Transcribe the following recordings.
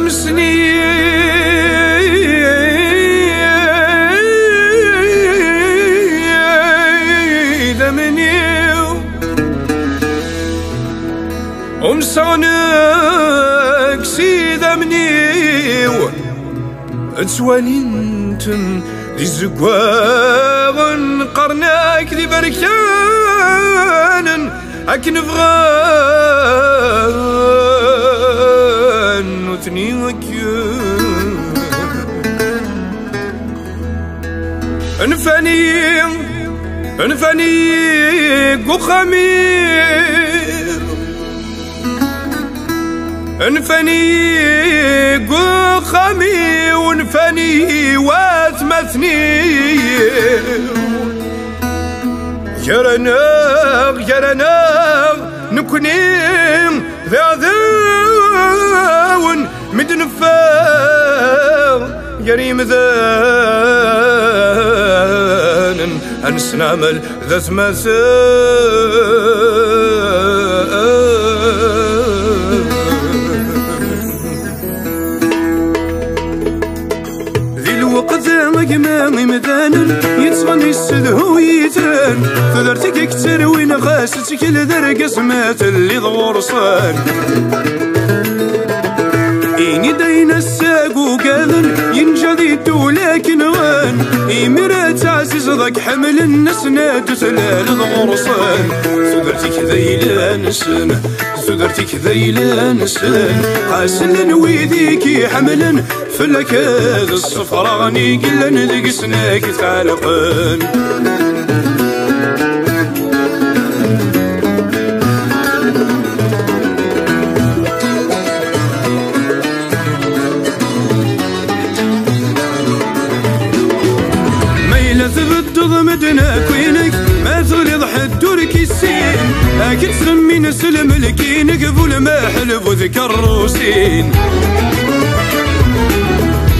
أمسني دمنيو أمسانك سيد منيو أتواني انتم دي زقواغن قرناك دي بركان أكن فغان وثني وكيون انفاني قخمير انفاني قخمي وانفاني واثمثني جرناغ نكونين ذاذاون مدنفاغ يريم ذان أنسنامل ذات مقمامي مدانا يتصغني السدهو يتان ثدرتك كتر وين غاستك لذرق سمات اللي ضغرصان إني داينا الساق وقاذن ينجذي لكن غان إمرات عزيز ضاك حمل الناس نادو تلال ضغرصان ثدرتك ذيلا نسان قاسل ويديكي حملا فلك هذا الصفر غني قلا ندق سناك تعلقان ميلة ثبت ضمدنا كوينك ما تغلظ حد وركي السين أكيد سمي نسلم لكينك فول ما حلف وذكر روسين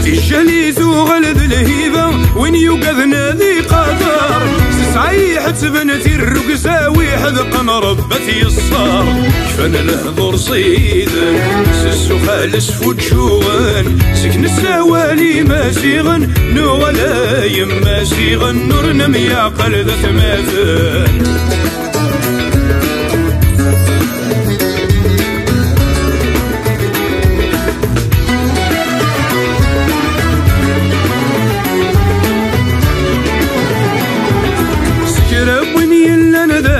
في الجليس وغلد الهيبة وين يوقذنا ذي قدر سسعي حتبنتي الرقسة ويحذق مربتي الصار كفن الهضر صيدا سسو خالس فوتشوغن سكن السوالي ماسيغن نوغلا يما سيغن نورنا مياقل ذات ماثن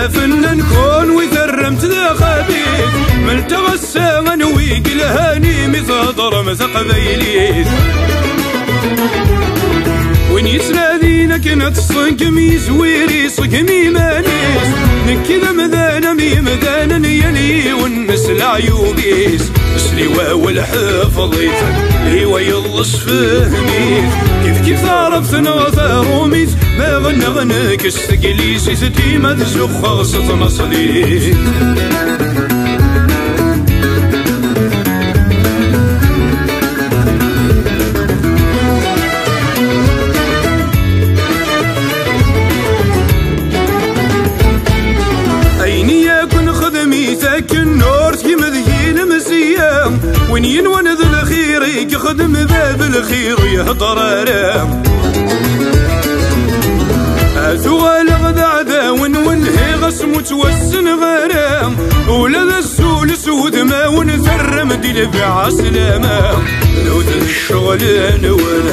فنان كون وثرمت ذا خبيث ملتغسى من ويقل هاني مثاضر مثق بيليث وين يسنادينا كنت صقمي زويري صقمي مانيس نكذا مذانا مذانا يلي والنسل عيوبيس اسلي واول حفظيت ايوا يلص فهميت كيف عرفت نغثاروميت ما غنغنك استقليسي ستي ما تزخ غصت نصليت النور كيما ذي المزيان وين ينون ذا الخير يخدم باب الخير يهضر رام أثوال غدا عدا ونولهي غسم توسن غرام ولا ذا السول سود ما ونثرم ديل بيع سلاما لو ذا الشغل نوان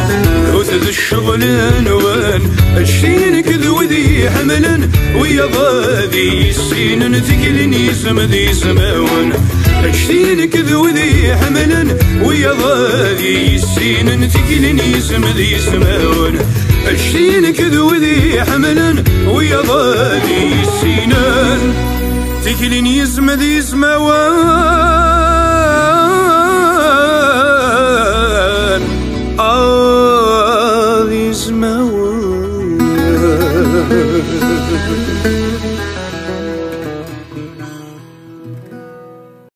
لو ذا الشغل نوان الشين كذو ذي حملا ويا ضاذي السين نتقلني سمذي سماون الشين كذو ذي حملا ويا ضاذي السين نتقلني سمذي سماون الشين كذو ذي حملا ويا ضاذي السينان تكلني سمذي سماون